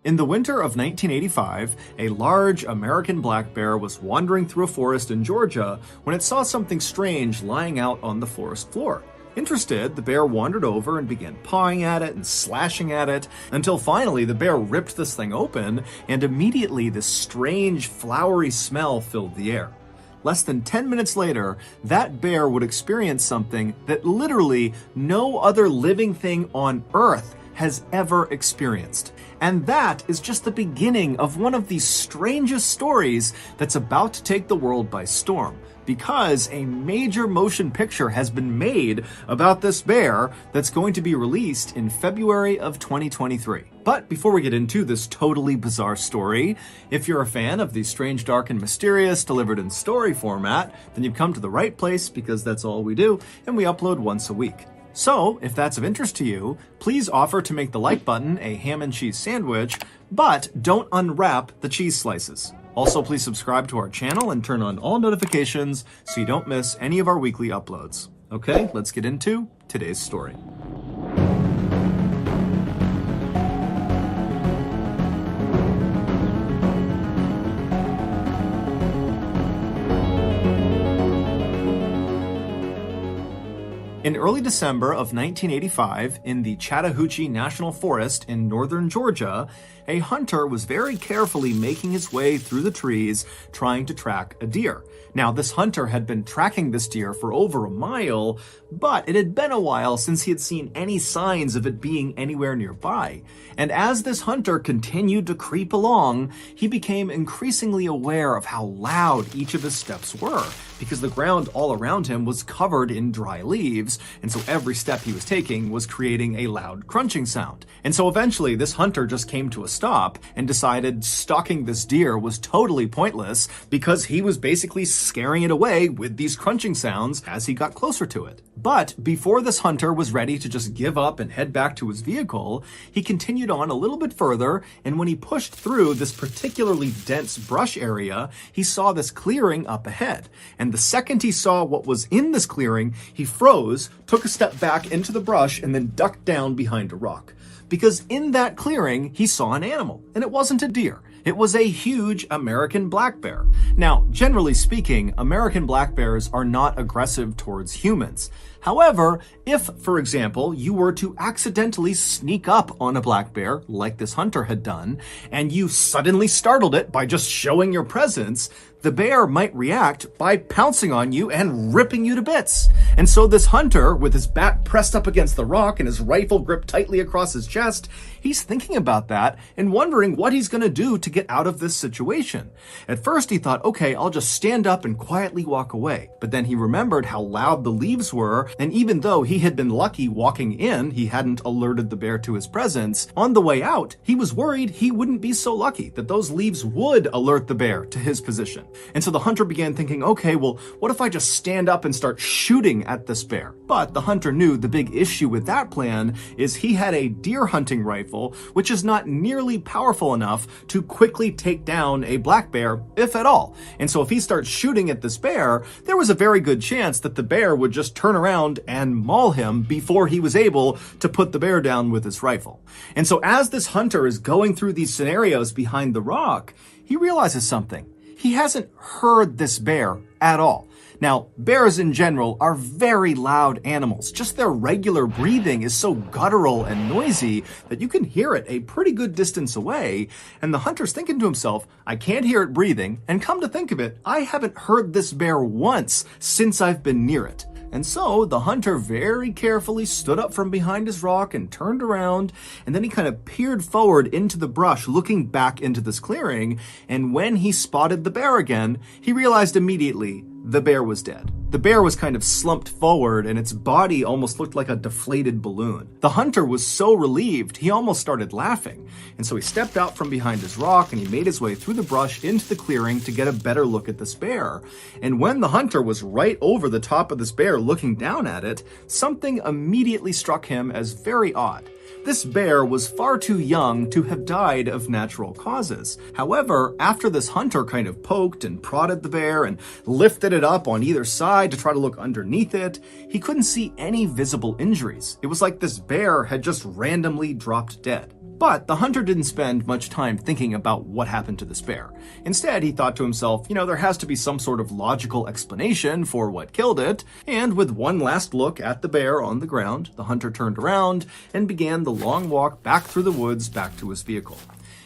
In the winter of 1985, a large American black bear was wandering through a forest in Georgia when it saw something strange lying out on the forest floor. Interested, the bear wandered over and began pawing at it and slashing at it, until finally the bear ripped this thing open, and immediately this strange, flowery smell filled the air. Less than 10 minutes later, that bear would experience something that literally no other living thing on Earth has ever experienced. And that is just the beginning of one of the strangest stories that's about to take the world by storm, because a major motion picture has been made about this bear that's going to be released in February of 2023. But before we get into this totally bizarre story, if you're a fan of the strange, dark, and mysterious delivered in story format, then you've come to the right place, because that's all we do, and we upload once a week. So, if that's of interest to you, please offer to make the like button a ham and cheese sandwich, but don't unwrap the cheese slices. Also, please subscribe to our channel and turn on all notifications so you don't miss any of our weekly uploads. Okay, let's get into today's story. In early December of 1985, in the Chattahoochee National Forest in northern Georgia, a hunter was very carefully making his way through the trees trying to track a deer. Now, this hunter had been tracking this deer for over a mile, but it had been a while since he had seen any signs of it being anywhere nearby. And as this hunter continued to creep along, he became increasingly aware of how loud each of his steps were, because the ground all around him was covered in dry leaves, and so every step he was taking was creating a loud crunching sound. And so eventually this hunter just came to a stop and decided stalking this deer was totally pointless, because he was basically scaring it away with these crunching sounds as he got closer to it. But before this hunter was ready to just give up and head back to his vehicle, he continued on a little bit further, and when he pushed through this particularly dense brush area, he saw this clearing up ahead. And the second he saw what was in this clearing, he froze, took a step back into the brush, and then ducked down behind a rock. Because in that clearing, he saw an animal, and it wasn't a deer. It was a huge American black bear. Now, generally speaking, American black bears are not aggressive towards humans. However, if, for example, you were to accidentally sneak up on a black bear, like this hunter had done, and you suddenly startled it by just showing your presence, the bear might react by pouncing on you and ripping you to bits. And so this hunter, with his back pressed up against the rock and his rifle gripped tightly across his chest, he's thinking about that and wondering what he's going to do to get out of this situation. At first he thought, okay, I'll just stand up and quietly walk away. But then he remembered how loud the leaves were, and even though he had been lucky walking in, he hadn't alerted the bear to his presence, on the way out, he was worried he wouldn't be so lucky, that those leaves would alert the bear to his position. And so the hunter began thinking, okay, well, what if I just stand up and start shooting at this bear? But the hunter knew the big issue with that plan is he had a deer hunting rifle, which is not nearly powerful enough to quickly take down a black bear, if at all. And so if he starts shooting at this bear, there was a very good chance that the bear would just turn around and maul him before he was able to put the bear down with his rifle. And so as this hunter is going through these scenarios behind the rock, he realizes something. He hasn't heard this bear at all. Now, bears in general are very loud animals. Just their regular breathing is so guttural and noisy that you can hear it a pretty good distance away. And the hunter's thinking to himself, I can't hear it breathing, and come to think of it, I haven't heard this bear once since I've been near it. And so the hunter very carefully stood up from behind his rock and turned around, and then he kind of peered forward into the brush, looking back into this clearing, and when he spotted the bear again, he realized immediately the bear was dead. The bear was kind of slumped forward, and its body almost looked like a deflated balloon. The hunter was so relieved, he almost started laughing. And so he stepped out from behind his rock, and he made his way through the brush into the clearing to get a better look at this bear. And when the hunter was right over the top of this bear looking down at it, something immediately struck him as very odd. This bear was far too young to have died of natural causes. However, after this hunter kind of poked and prodded the bear and lifted it up on either side to try to look underneath it, he couldn't see any visible injuries. It was like this bear had just randomly dropped dead. But the hunter didn't spend much time thinking about what happened to this bear. Instead, he thought to himself, there has to be some sort of logical explanation for what killed it. And with one last look at the bear on the ground, the hunter turned around and began the long walk back through the woods back to his vehicle.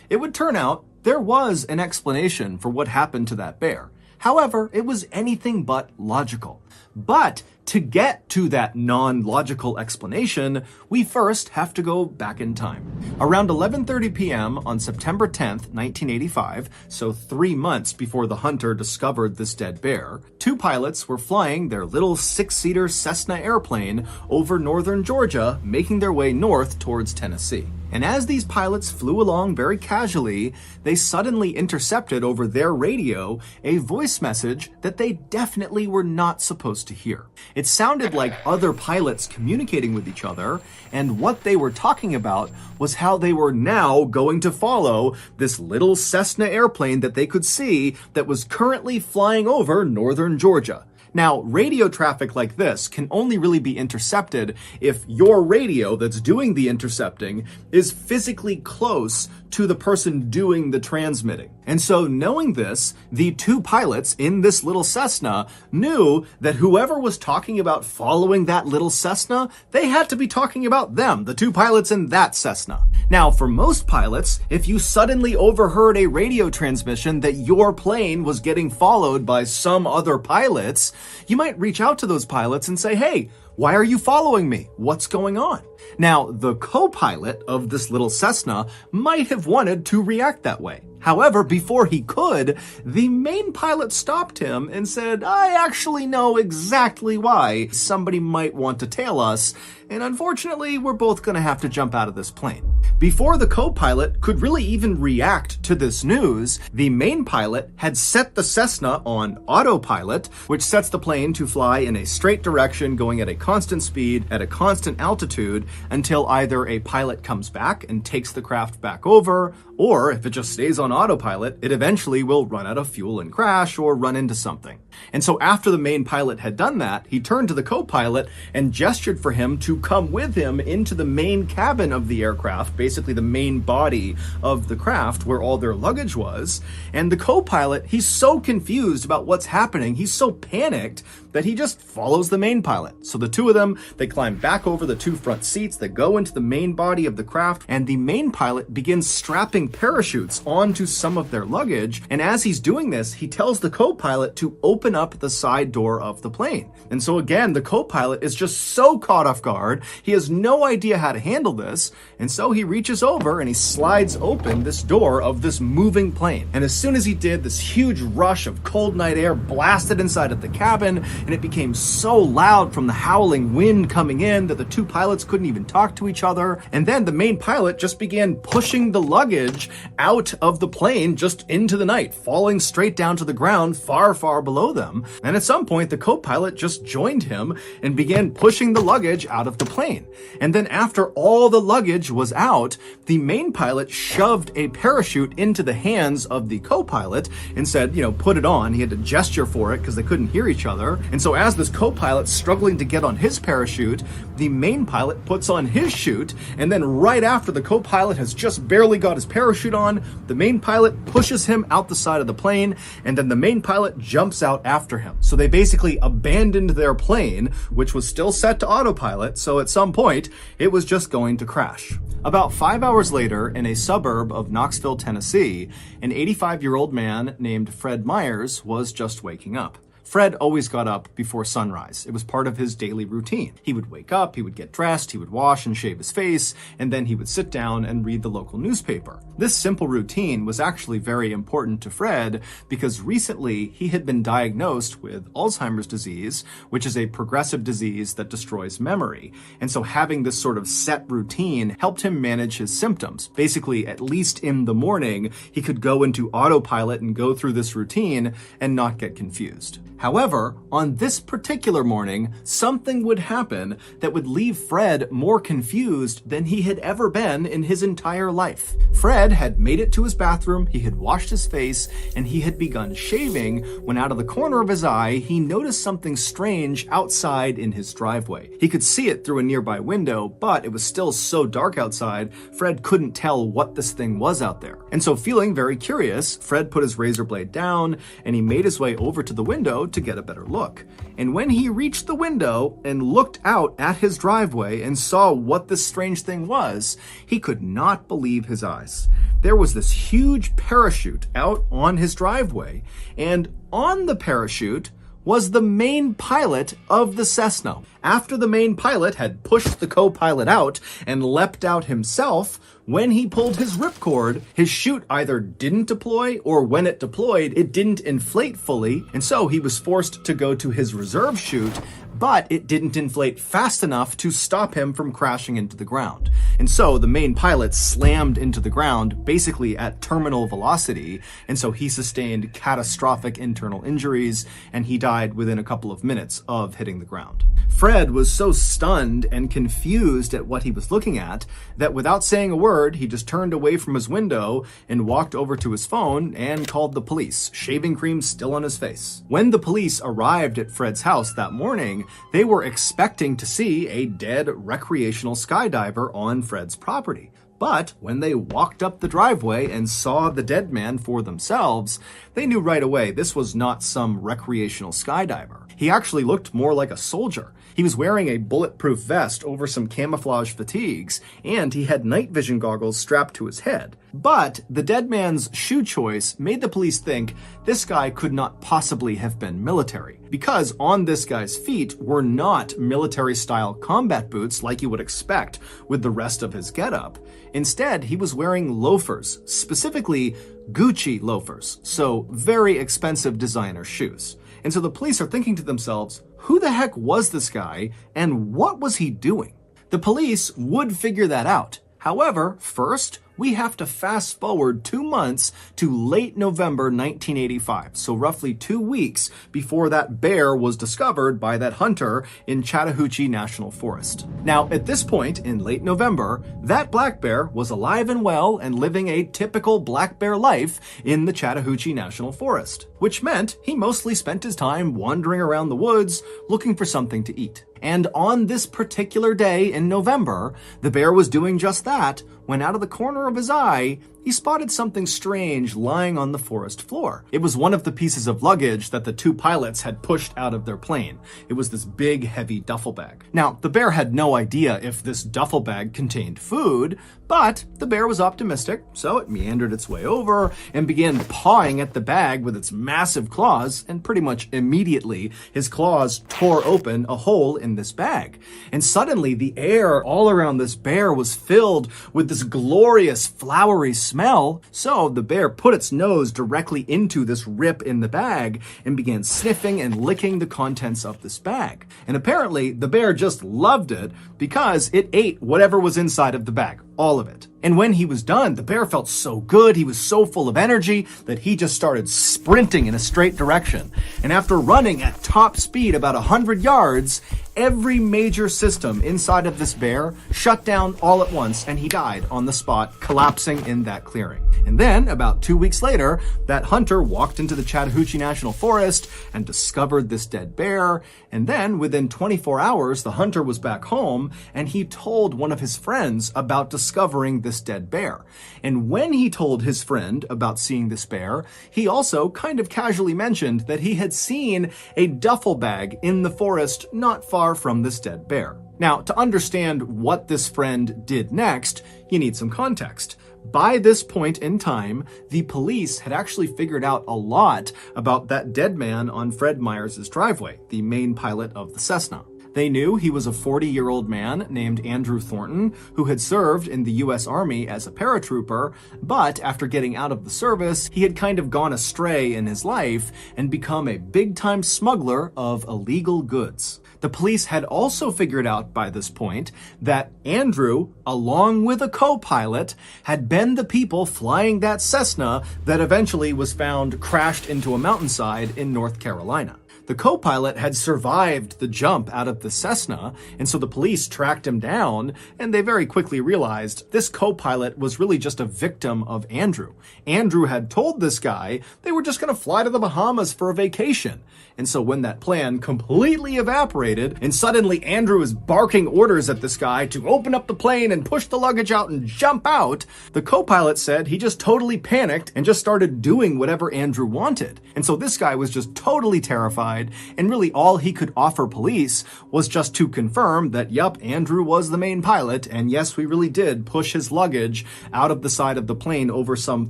It would turn out there was an explanation for what happened to that bear. However, it was anything but logical. But to get to that non-logical explanation, we first have to go back in time. Around 11:30 p.m. on September 10th, 1985, so 3 months before the hunter discovered this dead bear, two pilots were flying their little 6-seater Cessna airplane over northern Georgia, making their way north towards Tennessee. And as these pilots flew along very casually, they suddenly intercepted over their radio a voice message that they definitely were not supposed to hear. It sounded like other pilots communicating with each other, and what they were talking about was how they were now going to follow this little Cessna airplane that they could see that was currently flying over northern Georgia. Now, radio traffic like this can only really be intercepted if your radio that's doing the intercepting is physically close to the person doing the transmitting. And so knowing this, the two pilots in this little Cessna knew that whoever was talking about following that little Cessna, they had to be talking about them, the two pilots in that Cessna. Now, for most pilots, if you suddenly overheard a radio transmission that your plane was getting followed by some other pilots, you might reach out to those pilots and say, "Hey, why are you following me? What's going on?" Now, the co-pilot of this little Cessna might have wanted to react that way. However, before he could, the main pilot stopped him and said, "I actually know exactly why somebody might want to tail us, and unfortunately, we're both going to have to jump out of this plane." Before the co-pilot could really even react to this news, the main pilot had set the Cessna on autopilot, which sets the plane to fly in a straight direction going at a constant speed at a constant altitude until either a pilot comes back and takes the craft back over, or if it just stays on autopilot, it eventually will run out of fuel and crash or run into something. And so after the main pilot had done that, he turned to the co-pilot and gestured for him to come with him into the main cabin of the aircraft, basically the main body of the craft where all their luggage was. And the co-pilot, he's so confused about what's happening, he's so panicked that he just follows the main pilot. So the two of them, they climb back over the two front seats that go into the main body of the craft, and the main pilot begins strapping parachutes onto some of their luggage. And as he's doing this, he tells the co-pilot to open up the side door of the plane. And so again, the co-pilot is just so caught off guard, he has no idea how to handle this, and so he reaches over and he slides open this door of this moving plane. And as soon as he did, this huge rush of cold night air blasted inside of the cabin, and it became so loud from the howling wind coming in that the two pilots couldn't even talk to each other. And then the main pilot just began pushing the luggage out of the plane just into the night, falling straight down to the ground far, far below them. And at some point, the co-pilot just joined him and began pushing the luggage out of the plane. And then after all the luggage was out, the main pilot shoved a parachute into the hands of the co-pilot and said, put it on. He had to gesture for it because they couldn't hear each other. And so as this co-pilot's struggling to get on his parachute, the main pilot puts on his chute, and then right after the co-pilot has just barely got his parachute on, the main pilot pushes him out the side of the plane, and then the main pilot jumps out after him. So they basically abandoned their plane, which was still set to autopilot, so at some point, it was just going to crash. About 5 hours later, in a suburb of Knoxville, Tennessee, an 85-year-old man named Fred Myers was just waking up. Fred always got up before sunrise. It was part of his daily routine. He would wake up, he would get dressed, he would wash and shave his face, and then he would sit down and read the local newspaper. This simple routine was actually very important to Fred because recently he had been diagnosed with Alzheimer's disease, which is a progressive disease that destroys memory. And so having this sort of set routine helped him manage his symptoms. Basically, at least in the morning, he could go into autopilot and go through this routine and not get confused. However, on this particular morning, something would happen that would leave Fred more confused than he had ever been in his entire life. Fred had made it to his bathroom, he had washed his face, and he had begun shaving when out of the corner of his eye, he noticed something strange outside in his driveway. He could see it through a nearby window, but it was still so dark outside, Fred couldn't tell what this thing was out there. And so feeling very curious, Fred put his razor blade down and he made his way over to the window to get a better look. And when he reached the window and looked out at his driveway and saw what this strange thing was, he could not believe his eyes. There was this huge parachute out on his driveway, and on the parachute was the main pilot of the Cessna. After the main pilot had pushed the co-pilot out and leapt out himself, when he pulled his ripcord, his chute either didn't deploy, or when it deployed, it didn't inflate fully, and so he was forced to go to his reserve chute, but it didn't inflate fast enough to stop him from crashing into the ground. And so the main pilot slammed into the ground, basically at terminal velocity, and so he sustained catastrophic internal injuries, and he died within a couple of minutes of hitting the ground. Fred was so stunned and confused at what he was looking at that without saying a word, he just turned away from his window and walked over to his phone and called the police, shaving cream still on his face. When the police arrived at Fred's house that morning, they were expecting to see a dead recreational skydiver on Fred's property. But when they walked up the driveway and saw the dead man for themselves, they knew right away this was not some recreational skydiver. He actually looked more like a soldier. He was wearing a bulletproof vest over some camouflage fatigues, and he had night vision goggles strapped to his head. But the dead man's shoe choice made the police think this guy could not possibly have been military, because on this guy's feet were not military-style combat boots like you would expect with the rest of his getup. Instead, he was wearing loafers, specifically Gucci loafers, so very expensive designer shoes. And so the police are thinking to themselves, who the heck was this guy and what was he doing? The police would figure that out. However, first, we have to fast forward 2 months to late November 1985, so roughly 2 weeks before that bear was discovered by that hunter in Chattahoochee National Forest. Now, at this point in late November, that black bear was alive and well and living a typical black bear life in the Chattahoochee National Forest, which meant he mostly spent his time wandering around the woods looking for something to eat. And on this particular day in November, the bear was doing just that when out of the corner of his eye, he spotted something strange lying on the forest floor. It was one of the pieces of luggage that the two pilots had pushed out of their plane. It was this big, heavy duffel bag. Now, the bear had no idea if this duffel bag contained food, but the bear was optimistic, so it meandered its way over and began pawing at the bag with its massive claws, and pretty much immediately, his claws tore open a hole in this bag. And suddenly, the air all around this bear was filled with this glorious, flowery smell, so the bear put its nose directly into this rip in the bag and began sniffing and licking the contents of this bag. And apparently, the bear just loved it because it ate whatever was inside of the bag. All of it. And when he was done, the bear felt so good, he was so full of energy that he just started sprinting in a straight direction. And after running at top speed about 100 yards, every major system inside of this bear shut down all at once and he died on the spot, collapsing in that clearing. And then, about 2 weeks later, that hunter walked into the Chattahoochee National Forest and discovered this dead bear. And then, within 24 hours, the hunter was back home and he told one of his friends about discovering this dead bear. And when he told his friend about seeing this bear, he also kind of casually mentioned that he had seen a duffel bag in the forest not far from this dead bear. Now, to understand what this friend did next, you need some context. By this point in time, the police had actually figured out a lot about that dead man on Fred Myers' driveway, the main pilot of the Cessna. They knew he was a 40-year-old man named Andrew Thornton who had served in the U.S. Army as a paratrooper, but after getting out of the service, he had kind of gone astray in his life and become a big-time smuggler of illegal goods. The police had also figured out by this point that Andrew, along with a co-pilot, had been the people flying that Cessna that eventually was found crashed into a mountainside in North Carolina. The co-pilot had survived the jump out of the Cessna, and so the police tracked him down, and they very quickly realized this co-pilot was really just a victim of Andrew. Andrew had told this guy they were just going to fly to the Bahamas for a vacation. And so when that plan completely evaporated, and suddenly Andrew is barking orders at this guy to open up the plane and push the luggage out and jump out, the co-pilot said he just totally panicked and just started doing whatever Andrew wanted. And so this guy was just totally terrified, and really all he could offer police was just to confirm that, yup, Andrew was the main pilot, and yes, we really did push his luggage out of the side of the plane over some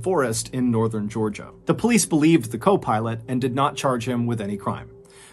forest in northern Georgia. The police believed the co-pilot and did not charge him with any crime.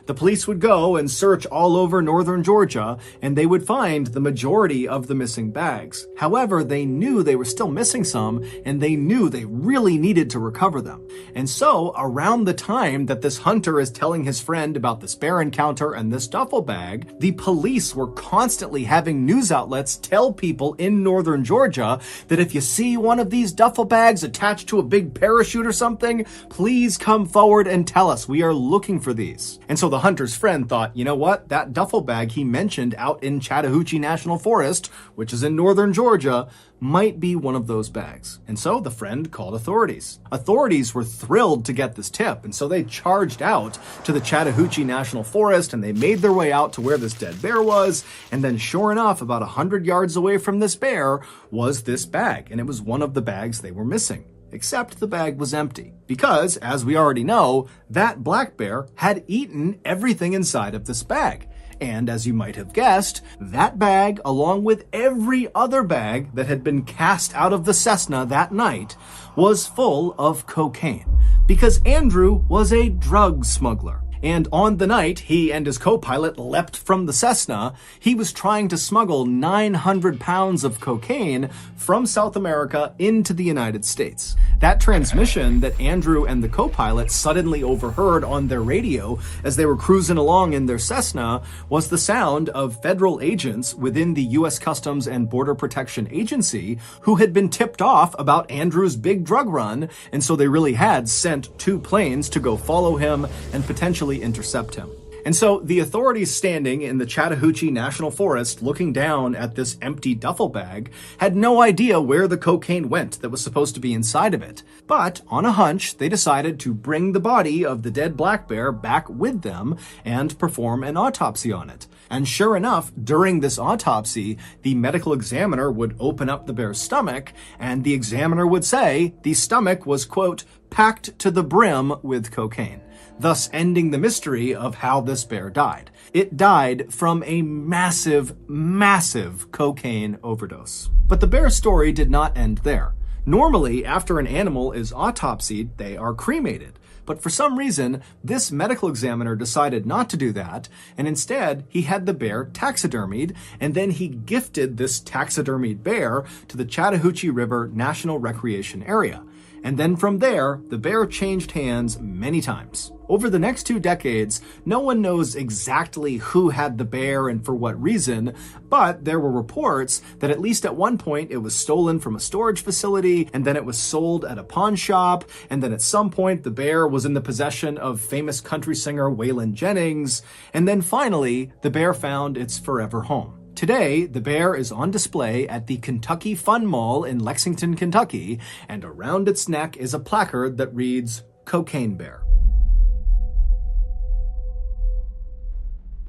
The police would go and search all over northern Georgia, and they would find the majority of the missing bags. However, they knew they were still missing some, and they knew they really needed to recover them. And so, around the time that this hunter is telling his friend about this bear encounter and this duffel bag, the police were constantly having news outlets tell people in northern Georgia that if you see one of these duffel bags attached to a big parachute or something, please come forward and tell us. We are looking for these. And so the hunter's friend thought, you know what, that duffel bag he mentioned out in Chattahoochee National Forest, which is in northern Georgia, might be one of those bags. And so the friend called authorities. Authorities were thrilled to get this tip, and so they charged out to the Chattahoochee National Forest, and they made their way out to where this dead bear was, and then sure enough, about 100 yards away from this bear was this bag, and it was one of the bags they were missing. Except the bag was empty, because, as we already know, that black bear had eaten everything inside of this bag. And as you might have guessed, that bag, along with every other bag that had been cast out of the Cessna that night, was full of cocaine. Because Andrew was a drug smuggler. And on the night he and his co-pilot leapt from the Cessna, he was trying to smuggle 900 pounds of cocaine from South America into the United States. That transmission that Andrew and the co-pilot suddenly overheard on their radio as they were cruising along in their Cessna was the sound of federal agents within the U.S. Customs and Border Protection Agency who had been tipped off about Andrew's big drug run, and so they really had sent 2 planes to go follow him and potentially intercept him. And so the authorities standing in the Chattahoochee National Forest looking down at this empty duffel bag had no idea where the cocaine went that was supposed to be inside of it. But on a hunch, they decided to bring the body of the dead black bear back with them and perform an autopsy on it. And sure enough, during this autopsy, the medical examiner would open up the bear's stomach, and the examiner would say the stomach was, quote, packed to the brim with cocaine, thus ending the mystery of how this bear died. It died from a massive, massive cocaine overdose. But the bear story did not end there. Normally, after an animal is autopsied, they are cremated. But for some reason, this medical examiner decided not to do that, and instead, he had the bear taxidermied, and then he gifted this taxidermied bear to the Chattahoochee River National Recreation Area. And then from there, the bear changed hands many times. Over the next 2 decades, no one knows exactly who had the bear and for what reason, but there were reports that at least at one point it was stolen from a storage facility, and then it was sold at a pawn shop, and then at some point the bear was in the possession of famous country singer Waylon Jennings, and then finally, the bear found its forever home. Today, the bear is on display at the Kentucky Fun Mall in Lexington, Kentucky, and around its neck is a placard that reads, "Cocaine Bear."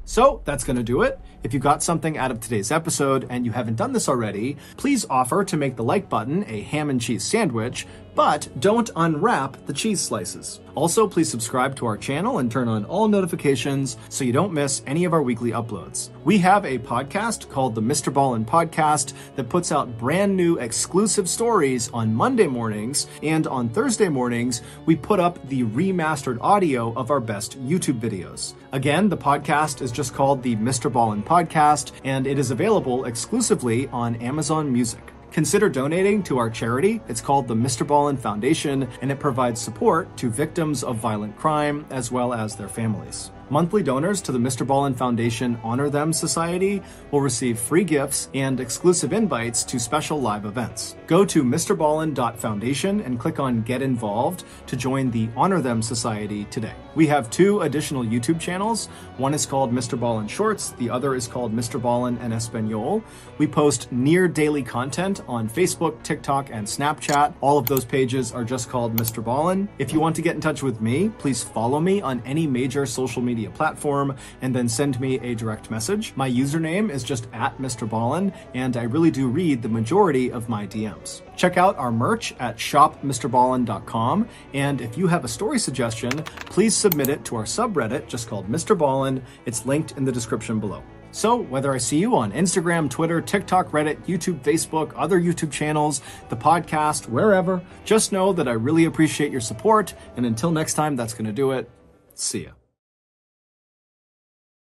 So that's going to do it. If you got something out of today's episode and you haven't done this already, please offer to make the like button a ham and cheese sandwich, but don't unwrap the cheese slices. Also, please subscribe to our channel and turn on all notifications so you don't miss any of our weekly uploads. We have a podcast called the MrBallen Podcast that puts out brand new exclusive stories on Monday mornings, and on Thursday mornings, we put up the remastered audio of our best YouTube videos. Again, the podcast is just called the MrBallen Podcast, and it is available exclusively on Amazon Music. Consider donating to our charity. It's called the MrBallen Foundation, and it provides support to victims of violent crime as well as their families. Monthly donors to the MrBallen Foundation Honor Them Society will receive free gifts and exclusive invites to special live events. Go to MrBallen.Foundation and click on Get Involved to join the Honor Them Society today. We have 2 additional YouTube channels. One is called MrBallen Shorts, the other is called MrBallen en Español. We post near daily content on Facebook, TikTok, and Snapchat. All of those pages are just called MrBallen. If you want to get in touch with me, please follow me on any major social media platform and then send me a direct message. My username is just @MrBallen, and I really do read the majority of my DMs. Check out our merch at shopmrballen.com, and if you have a story suggestion, please submit it to our subreddit just called MrBallen. It's linked in the description below. So whether I see you on Instagram, Twitter, TikTok, Reddit, YouTube, Facebook, other YouTube channels, the podcast, wherever, just know that I really appreciate your support, and until next time, that's going to do it. See ya.